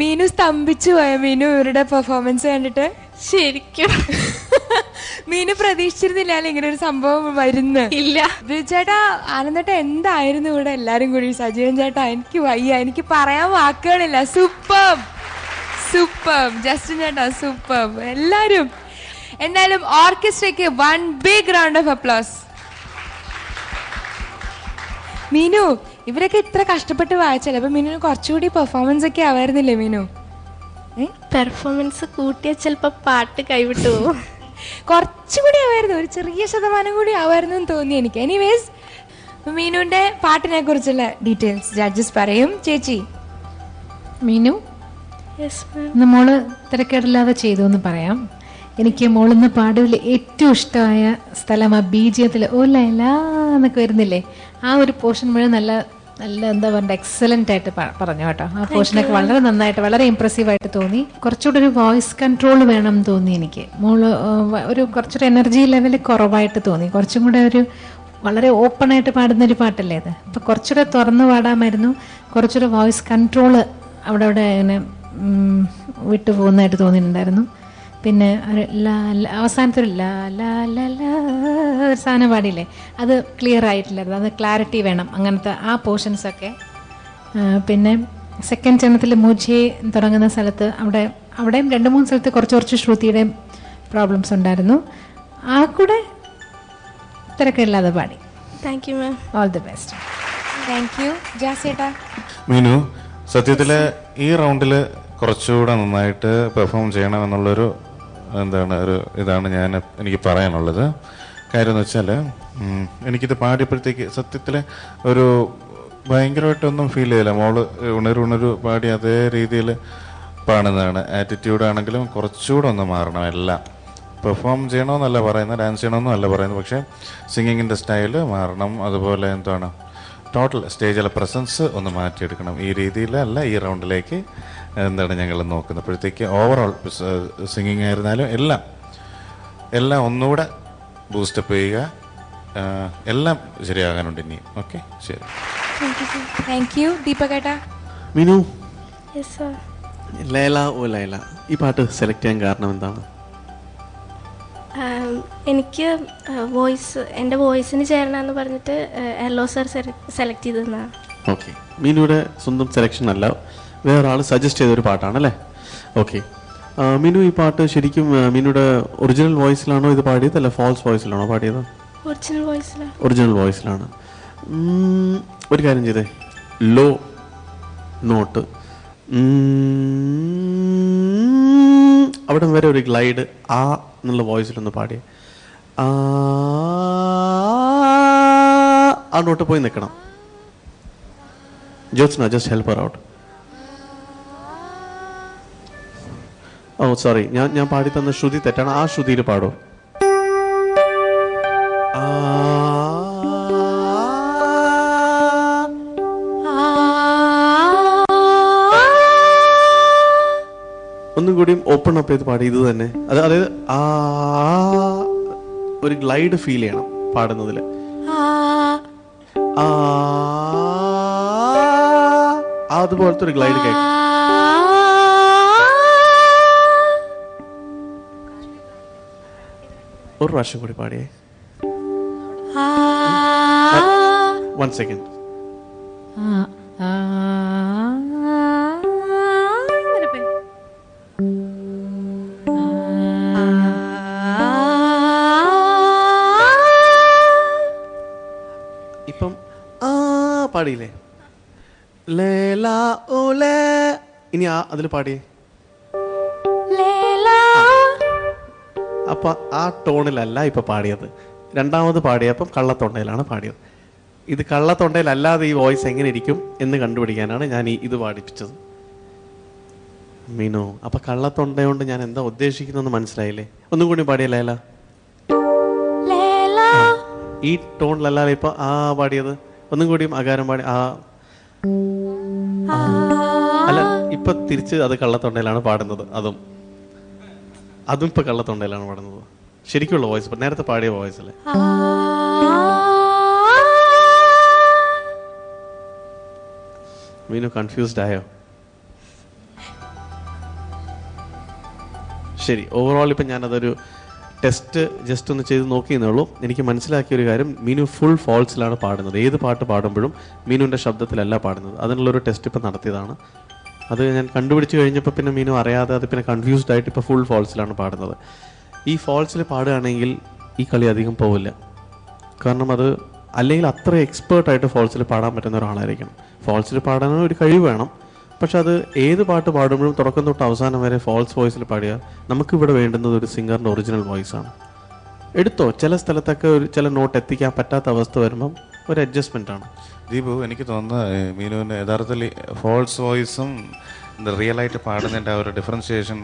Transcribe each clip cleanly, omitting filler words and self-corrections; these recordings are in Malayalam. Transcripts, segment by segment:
മീനു സ്തംഭിച്ചു പോയ മീനു ഇവരുടെ പെർഫോമൻസ് കണ്ടിട്ട്. ശരിക്കും മീനു പ്രതീക്ഷിച്ചിരുന്നില്ല ഇങ്ങനെ ഒരു സംഭവം വരുന്നു. ഇല്ല. ചേട്ടാ, ആനന്ദേട്ടാ എന്തായിരുന്നു ഇവിടെ എല്ലാരും കൂടി? സജീവൻ ചേട്ടാ, എനിക്ക് വയ്യ, എനിക്ക് പറയാൻ വാക്കുകളില്ല. Super super. ജസ്റ്റിൻ ചേട്ടാ സൂപ്പർ. എല്ലാരും. എന്തായാലും ഓർക്കസ്ട്രയ്ക്ക് 1 big round of applause. Meenu, ഇവരൊക്കെ ഇത്ര കഷ്ടപ്പെട്ട് വായിച്ചല്ലേ, അപ്പൊ മീനു കുറച്ചുകൂടി പെർഫോമൻസ് ഒക്കെ ആവായിരുന്നില്ലേ മീനു? പെർഫോമൻസ് കൂട്ടിയ ചിലപ്പോ പാട്ട് കൈവിട്ടു പോകും. കുറച്ചുകൂടി ആവായിരുന്നു, ഒരു ചെറിയ ശതമാനം കൂടി ആവായിരുന്നു എന്ന് തോന്നി എനിക്ക്. എനിവേസ്, മീനുവിന്റെ പാട്ടിനെ കുറിച്ചുള്ള ഡീറ്റെയിൽസ് ജഡ്ജസ് പറയും. ചേച്ചി. മീനു, ഇന്ന് മോള് തിരക്കേടില്ലാതെ ചെയ്തു എന്ന് പറയാം. എനിക്ക് മോളിന്ന് പാടുവിൽ ഏറ്റവും ഇഷ്ടമായ സ്ഥലം ആ ബീജിയത്തിൽ ഓ ലൈല എന്നൊക്കെ വരുന്നില്ലേ, ആ ഒരു പോർഷൻ മുഴുവൻ നല്ല നല്ല എന്താ പറയുക എക്സലൻ്റ് ആയിട്ട് പറഞ്ഞു കേട്ടോ. ആ പോർഷനൊക്കെ വളരെ നന്നായിട്ട്, വളരെ ഇമ്പ്രസീവായിട്ട് തോന്നി. കുറച്ചുകൂടെ ഒരു വോയിസ് കൺട്രോൾ വേണം എന്ന് തോന്നി എനിക്ക്. മോള് ഒരു കുറച്ചൊരു എനർജി ലെവൽ കുറവായിട്ട് തോന്നി. കുറച്ചും കൂടെ ഒരു വളരെ ഓപ്പണായിട്ട് പാടുന്നൊരു പാട്ടല്ലേ അത്. അപ്പോൾ കുറച്ചുകൂടെ തുറന്ന് പാടാമായിരുന്നു. കുറച്ചുകൂടെ വോയിസ് കൺട്രോള് അവിടെ ഇങ്ങനെ വിട്ടു പോകുന്നതായിട്ട് തോന്നിയിട്ടുണ്ടായിരുന്നു. പിന്നെ ഒരു അവസാനത്തെ ഒരു ഒരു സാധനം പാടിയില്ലേ, അത് ക്ലിയർ ആയിട്ടില്ലായിരുന്നു. അത് ക്ലാരിറ്റി വേണം, അങ്ങനത്തെ ആ പോർഷൻസൊക്കെ. പിന്നെ സെക്കൻഡ് ചരണത്തിൽ മുജേ തുടങ്ങുന്ന സ്ഥലത്ത് അവിടെയും 2-3 സ്ഥലത്ത് കുറച്ച് ശ്രുതിയുടെ പ്രോബ്ലംസ് ഉണ്ടായിരുന്നു. ആ കൂടെ തിരക്കില്ലാതെ പാടി. Thank you ma'am. All the best. Thank you. ജാസേട്ടാ. മീനു, സത്യത്തില് ഈ റൗണ്ടില് കുറച്ചുകൂടെ നന്നായിട്ട് പെർഫോം ചെയ്യണമെന്നുള്ളൊരു ഇതാണ് എനിക്ക് പറയാനുള്ളത്. കാര്യം എന്ന് വെച്ചാൽ എനിക്കിത് പാടിയപ്പോഴത്തേക്ക് സത്യത്തിൽ ഒരു ഭയങ്കരമായിട്ടൊന്നും ഫീൽ ചെയ്യില്ല. മോള് ഉണരു പാടി അതേ രീതിയിൽ പാടുന്നതാണ്. ആറ്റിറ്റ്യൂഡാണെങ്കിലും കുറച്ചുകൂടെ ഒന്ന് മാറണം. എല്ലാം പെർഫോം ചെയ്യണമെന്നല്ല പറയുന്നത്, ഡാൻസ് ചെയ്യണമെന്നും അല്ല പറയുന്നത്, പക്ഷേ സിംഗിങ്ങിൻ്റെ സ്റ്റൈല് മാറണം. അതുപോലെ ടോട്ടൽ സ്റ്റേജിലെ പ്രസൻസ് ഒന്ന് മാറ്റിയെടുക്കണം. ഈ രീതിയിലല്ല ഈ റൗണ്ടിലേക്ക് ഞങ്ങൾ നോക്കുന്നത്. അപ്പോഴത്തേക്ക് ഓവറോൾ സിംഗിങ് ആയിരുന്നാലും എല്ലാം ഒന്നുകൂടെ ബൂസ്റ്റപ്പ് ചെയ്യുക. എല്ലാം ശരിയാകാനുണ്ട് ഇനിയും. ഓക്കെ, ശരി. Thank you. ദീപകേട്ടാ. മീനു, ലൈല ഓ ലൈല ഈ പാട്ട് സെലക്ട് ചെയ്യാൻ കാരണം എന്താണ്? എനിക്ക് എൻ്റെ വോയിസിന് ചേരണമെന്ന് പറഞ്ഞിട്ട് എല്ലോ സർ സെലക്ട് ചെയ്തതാണ്. ഓക്കെ, മീനുയുടെ സ്വന്തം സെലക്ഷൻ അല്ല, വേറൊരാൾ സജസ്റ്റ് ചെയ്തൊരു പാട്ടാണല്ലേ? ഓക്കെ, മീനു ഈ പാട്ട് ശരിക്കും മീനുയുടെ ഒറിജിനൽ വോയിസിലാണോ ഇത് പാടിയത്, അല്ല ഫാൾസ് വോയിസിലാണോ പാടിയത്? ഒറിജിനൽ വോയിസിലാണ്. ഒരു കാര്യം ചെയ്തേ, ലോ നോട്ട് അവിടെ വരെ ഒരു ഗ്ലൈഡ് ആ എന്നുള്ള വോയിസിലൊന്ന് പാടിയേ. ആ നോട്ട് പോയി നിൽക്കണം. Jyotsna, just help her out. Oh sorry, ഞാൻ പാടി തന്ന ശ്രുതി തെറ്റാണ്. ആ ശ്രുതിയിൽ പാടോ. ഒന്നും കൂടിയും ഓപ്പൺ അപ്പ് ചെയ്ത് പാടി. ഇത് തന്നെ, അതായത് ഒരു ഗ്ലൈഡ് ഫീൽ ചെയ്യണം പാടുന്നതിൽ. അതുപോലത്തെ ഒരു ഗ്ലൈഡ് കേൾക്കാം. ഒരു പ്രാവശ്യം കൂടി പാടിയേ. 1 second. ഇപ്പം പാടിയില്ലേ, ലേല ഓലേ. ഇനി അതിൽ പാടിയേ. അപ്പൊ ആ ടോണിലല്ല ഇപ്പൊ പാടിയത്. രണ്ടാമത് പാടിയപ്പം കള്ളത്തൊണ്ടയിലാണ് പാടിയത്. ഇത് കള്ളത്തൊണ്ടയിലല്ലാതെ ഈ വോയിസ് എങ്ങനെ ഇരിക്കും എന്ന് കണ്ടുപിടിക്കാനാണ് ഞാൻ ഇത് പാടിപ്പിച്ചത്. മീനു, അപ്പൊ കള്ളത്തൊണ്ടയോണ്ട് ഞാൻ എന്താ ഉദ്ദേശിക്കുന്നതെന്ന് മനസ്സിലായില്ലേ? ഒന്നും കൂടി പാടിയ ലേല. ഈ ടോണിലല്ലാതെ ഇപ്പൊ പാടിയത്. ഒന്നും കൂടിയും അകാരം പാടി. അല്ല, ഇപ്പൊ തിരിച്ച് അത് കള്ളത്തൊണ്ടയിലാണ് പാടുന്നത്. അതും ഇപ്പൊ കള്ളത്തൊണ്ടയിലാണ് പാടുന്നത്. ശരിക്കുള്ള വോയിസ്, ഇപ്പൊ നേരത്തെ പാടിയ വോയിസ് അല്ലേ? മീനു കൺഫ്യൂസ്ഡ് ആയോ? ശരി, ഓവറോൾ ഇപ്പം ഞാനതൊരു ടെസ്റ്റ് ജസ്റ്റ് ഒന്ന് ചെയ്ത് നോക്കിയെന്നേ ഉള്ളൂ. എനിക്ക് മനസ്സിലാക്കിയ ഒരു കാര്യം, മീനു ഫുൾ ഫോൾസിലാണ് പാടുന്നത്. ഏത് പാട്ട് പാടുമ്പോഴും മീനുവിൻ്റെ ശബ്ദത്തിലല്ല പാടുന്നത്. അതിനുള്ളൊരു ടെസ്റ്റ് ഇപ്പം നടത്തിയതാണ്. അത് ഞാൻ കണ്ടുപിടിച്ച് കഴിഞ്ഞപ്പോൾ പിന്നെ മീനു അറിയാതെ അത് പിന്നെ കൺഫ്യൂസ്ഡ് ആയിട്ട് ഇപ്പോൾ ഫുൾ ഫോൾസിലാണ് പാടുന്നത്. ഈ ഫോൾസിൽ പാടുകയാണെങ്കിൽ ഈ കളി അധികം പോവില്ല. കാരണം അത് അല്ലെങ്കിൽ അത്ര എക്സ്പേർട്ടായിട്ട് ഫോൾസിൽ പാടാൻ പറ്റുന്ന ഒരാളായിരിക്കണം. ഫോൾസിൽ പാടാൻ ഒരു കഴിവ് വേണം. പക്ഷെ അത് ഏത് പാട്ട് പാടുമ്പോഴും തുടക്കം തൊട്ട് അവസാനം വരെ ഫോൾസ് വോയിസിൽ പാടിയാൽ നമുക്കിവിടെ വേണ്ടുന്നത് ഒരു സിംഗറിൻ്റെ ഒറിജിനൽ വോയിസാണ്. എടുത്തോ, ചില സ്ഥലത്തൊക്കെ ഒരു ചില നോട്ട് എത്തിക്കാൻ പറ്റാത്ത അവസ്ഥ വരുമ്പം ഒരു അഡ്ജസ്റ്റ്മെൻ്റ് ആണ്. ദീപു, എനിക്ക് തോന്നുന്നത് മീനുവിന് യഥാർത്ഥത്തിൽ ഫോൾസ് വോയിസും റിയലായിട്ട് പാടുന്നതിൻ്റെ ആ ഒരു ഡിഫറൻഷിയേഷൻ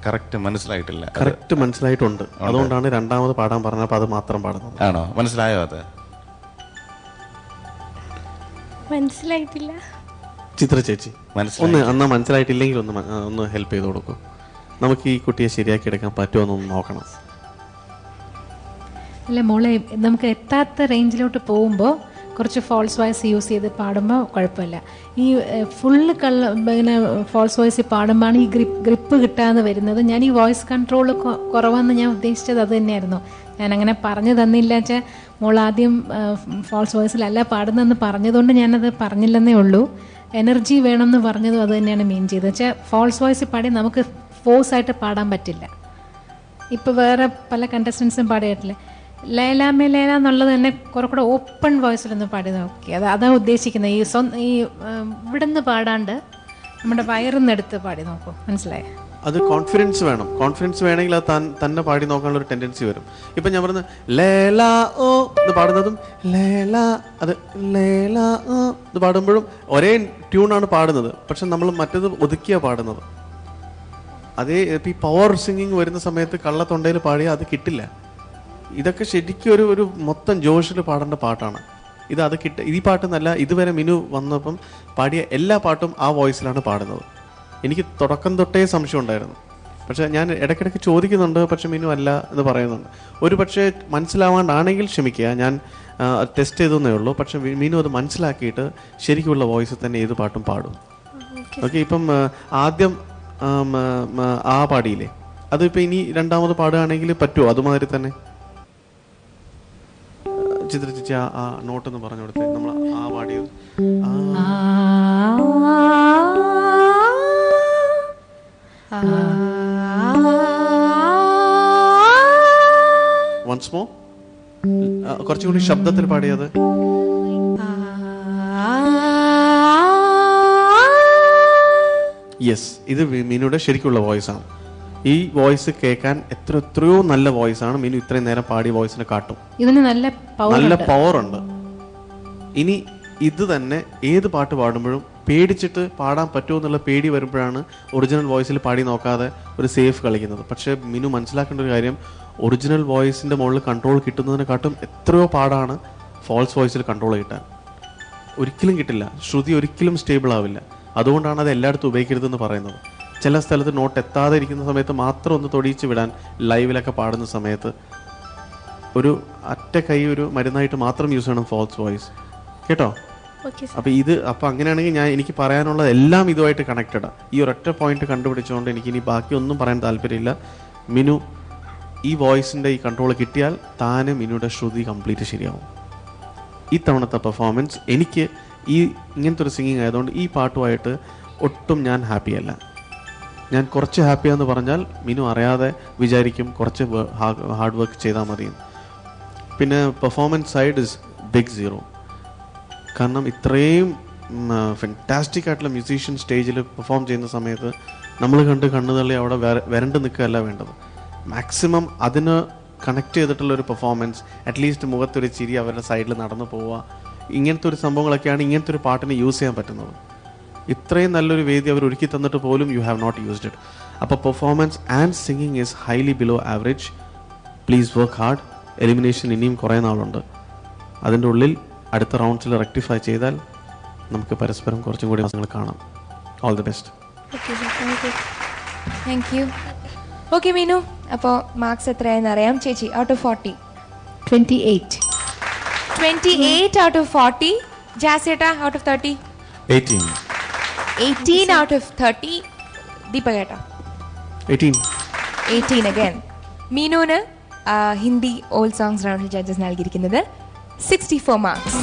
കറക്റ്റ് മനസ്സിലായിട്ടില്ല. കറക്റ്റ് മനസ്സിലായിട്ടുണ്ട്. അതുകൊണ്ടാണ് രണ്ടാമത് പാടാൻ പറഞ്ഞപ്പോൾ അത് മാത്രം പാടുന്നത്. ആണോ? മനസ്സിലായോ? അത് മനസ്സിലായിട്ടില്ല. ചിത്ര ചേച്ചി ഒന്ന് അന്നാ മനസ്സിലായിട്ടില്ലെങ്കിൽ ഒന്ന് ഹെൽപ്പ് ചെയ്ത് കൊടുക്കും. നമുക്ക് ഈ കുട്ടിയെ ശരിയാക്കി എടുക്കാൻ പറ്റുമോ എന്നൊന്ന് നോക്കണം. അല്ല മോളെ, നമുക്ക് എത്താത്ത റേഞ്ചിലോട്ട് പോകുമ്പോൾ കുറച്ച് ഫോൾസ് വോയിസ് യൂസ് ചെയ്ത് പാടുമ്പോൾ കുഴപ്പമില്ല. ഈ ഫുള്ള് ഇങ്ങനെ ഫോൾസ് വോയിസ് പാടുമ്പോഴാണ് ഈ ഗ്രിപ്പ് കിട്ടാതെ വരുന്നത്. ഞാൻ ഈ വോയിസ് കൺട്രോൾ കുറവെന്ന് ഞാൻ ഉദ്ദേശിച്ചത് അത് തന്നെയായിരുന്നു. ഞാൻ അങ്ങനെ പറഞ്ഞു തന്നില്ല വെച്ചാൽ മോൾ ആദ്യം ഫോൾസ് വോയിസിലല്ല പാടുന്നതെന്ന് പറഞ്ഞതുകൊണ്ട് ഞാനത് പറഞ്ഞില്ലെന്നേ ഉള്ളൂ. എനർജി വേണമെന്ന് പറഞ്ഞതും അത് തന്നെയാണ് മീൻ ചെയ്തത്. വെച്ചാൽ ഫോൾസ് വോയിസ് പാടി നമുക്ക് ഫോഴ്സായിട്ട് പാടാൻ പറ്റില്ല. ഇപ്പോൾ വേറെ പല കണ്ടസ്റ്റൻസും പാടിയിട്ടില്ല. ലേല മേ ലേല എന്നുള്ളത് തന്നെ കുറെ കൂടെ ഓപ്പൺ വോയിസിലൊന്ന് പാടി നോക്കി. അതാണ് ഉദ്ദേശിക്കുന്നത്. ഈ ഇവിടുന്ന് പാടാണ്ട് നമ്മുടെ വയറിന്നെടുത്ത് പാടി നോക്കൂ. മനസ്സിലായോ? അത് കോൺഫിഡൻസ് വേണം. കോൺഫിഡൻസ് വേണമെങ്കിൽ അത് തന്നെ പാടി നോക്കാനുള്ള ഒരു ടെൻഡൻസി വരും. ഇപ്പം ഞാൻ പറയുന്നത് ലേല ഓ എന്ന് പാടുന്നതും ലേല അത് ലേല ഓ എന്ന് പാടുമ്പോഴും ഒരേ ട്യൂണാണ് പാടുന്നത്. പക്ഷെ നമ്മൾ മറ്റത് ഒതുക്കിയാണ് പാടുന്നത്. അതേ ഇപ്പം ഈ പവർ സിംഗിങ് വരുന്ന സമയത്ത് കള്ളത്തൊണ്ടയിൽ പാടിയാൽ അത് കിട്ടില്ല. ഇതൊക്കെ ശരിക്കും ഒരു മൊത്തം ജോഷിൽ പാടേണ്ട പാട്ടാണ്. അത് ഈ പാട്ടെന്നല്ല, ഇതുവരെ മിനു വന്നപ്പം പാടിയ എല്ലാ പാട്ടും ആ വോയിസിലാണ് പാടുന്നത്. എനിക്ക് തുടക്കം തൊട്ടേ സംശയം ഉണ്ടായിരുന്നു. പക്ഷേ ഞാൻ ഇടയ്ക്കിടയ്ക്ക് ചോദിക്കുന്നുണ്ട്, പക്ഷെ മിനു അല്ല എന്ന് പറയുന്നുണ്ട്. ഒരു പക്ഷേ മനസ്സിലാവാണ്ടാണെങ്കിൽ ക്ഷമിക്കുക, ഞാൻ ടെസ്റ്റ് ചെയ്തേ ഉള്ളൂ. പക്ഷെ മിനു അത് മനസ്സിലാക്കിയിട്ട് ശരിക്കുള്ള വോയിസിൽ തന്നെ ഏത് പാട്ടും പാടും. ഓക്കെ, ഇപ്പം ആദ്യം ആ പാടിയില്ലേ, അതിപ്പോൾ ഇനി രണ്ടാമത് പാടുകയാണെങ്കിൽ പറ്റുമോ അതുമാതിരി തന്നെ? ചിത്ര ചേച്ചി ആ നോട്ടൊന്ന് പറഞ്ഞു കൊടുത്തേ. നമ്മൾ ആ പാടിയത് വൺസ് മോർ, കുറച്ചും കൂടി ശബ്ദത്തിൽ പാടിയത്. യെസ്, ഇത് മീനുയുടെ ശരിക്കുള്ള വോയിസ് ആണ്. ഈ വോയിസ് കേൾക്കാൻ എത്രയോ നല്ല വോയിസ് ആണ്. മീനു ഇത്രയും നേരം പാടിയ വോയിസിനെ കാട്ടും. ഇതിന് നല്ല പവർ ഉണ്ട്. ഇനി ഇത് തന്നെ ഏത് പാട്ട് പാടുമ്പോഴും പേടിച്ചിട്ട് പാടാൻ പറ്റുമോ എന്നുള്ള പേടി വരുമ്പോഴാണ് ഒറിജിനൽ വോയിസിൽ പാടി നോക്കാതെ ഒരു സേഫ് കളിക്കുന്നത്. പക്ഷേ മിനു മനസ്സിലാക്കേണ്ട ഒരു കാര്യം, ഒറിജിനൽ വോയിസിൻ്റെ മുകളിൽ കൺട്രോൾ കിട്ടുന്നതിനെക്കാട്ടും എത്രയോ പാടാണ് ഫോൾസ് വോയിസിൽ കൺട്രോൾ കിട്ടാൻ. ഒരിക്കലും കിട്ടില്ല. ശ്രുതി ഒരിക്കലും സ്റ്റേബിൾ ആവില്ല. അതുകൊണ്ടാണ് അത് എല്ലായിടത്തും ഉപയോഗിക്കരുതെന്ന് പറയുന്നത്. ചില സ്ഥലത്ത് നോട്ട് എത്താതെ ഇരിക്കുന്ന സമയത്ത് മാത്രം ഒന്ന് തൊടിയിച്ച് വിടാൻ, ലൈവിലൊക്കെ പാടുന്ന സമയത്ത് ഒരു അറ്റ കൈ ഒരു മരുന്നായിട്ട് മാത്രം യൂസ് ചെയ്യണം ഫോൾസ് വോയിസ്. കേട്ടോ? അപ്പം അങ്ങനെയാണെങ്കിൽ എനിക്ക് പറയാനുള്ളത് എല്ലാം ഇതുമായിട്ട് കണക്റ്റഡാണ്. ഈ ഒരൊറ്റ പോയിന്റ് കണ്ടുപിടിച്ചുകൊണ്ട് എനിക്കിനി ബാക്കി ഒന്നും പറയാൻ താല്പര്യമില്ല. മിനു ഈ വോയിസിൻ്റെ ഈ കൺട്രോൾ കിട്ടിയാൽ താനും മിനുയുടെ ശ്രുതി കംപ്ലീറ്റ് ശരിയാവും. ഇത്തവണത്തെ പെർഫോമൻസ് എനിക്ക് ഇങ്ങനത്തെ ഒരു സിംഗിങ് ആയതുകൊണ്ട് ഈ പാട്ടുമായിട്ട് ഒട്ടും ഞാൻ ഹാപ്പിയല്ല. ഞാൻ കുറച്ച് ഹാപ്പിയാന്ന് പറഞ്ഞാൽ മിനു അറിയാതെ വിചാരിക്കും കുറച്ച് ഹാർഡ് വർക്ക് ചെയ്താൽ മതി. പിന്നെ performance side is big zero. കാരണം ഇത്രയും ഫെൻറ്റാസ്റ്റിക് ആയിട്ടുള്ള മ്യൂസീഷ്യൻ സ്റ്റേജിൽ പെർഫോം ചെയ്യുന്ന സമയത്ത് നമ്മൾ കണ്ണു തള്ളി അവിടെ വരണ്ട് നിൽക്കുകയല്ല വേണ്ടത്. മാക്സിമം അതിന് കണക്ട് ചെയ്തിട്ടുള്ളൊരു പെർഫോമൻസ്, അറ്റ്ലീസ്റ്റ് മുഖത്തൊരു ചിരി, അവരുടെ സൈഡിൽ നടന്നു പോവുക, ഇങ്ങനത്തെ ഒരു സംഭവങ്ങളൊക്കെയാണ് ഇങ്ങനത്തെ ഒരു പാട്ടിന് യൂസ് ചെയ്യാൻ പറ്റുന്നത്. ഇത്രയും നല്ലൊരു വേദി അവർ ഒരുക്കി തന്നിട്ട് പോലും you have not used it. അപ്പോൾ performance and singing is highly below average. Please work hard. Elimination ഇനിയും കുറേ നാളുണ്ട്. അതിൻ്റെ ഉള്ളിൽ അടുത്ത റൗണ്ട്സിൽ റെക്ടിഫൈ ചെയ്താൽ നമുക്ക് പരസ്പരം കുറച്ചും കൂടി മാസങ്ങൾ കാണാം. All the best. Thank you. Okay Meenu, അപ്പോൾ മാർക്സ് എത്രയായെന്ന് അറിയാം. ചേച്ചി, ഔട്ട് ഓഫ് 40? 28. 28 out of 40. ജാസേട്ടാ, ഔട്ട് ഓഫ് 30? 18. 18 out of 30. ദീപകേട്ടാ? 18. 18 again. മീനുവിന് ഹിന്ദി ഓൾഡ് സോങ്സ് റൗണ്ടിൽ ജഡ്ജസ് നൽകിയിരിക്കുന്നത് 64 മാർക്സ്.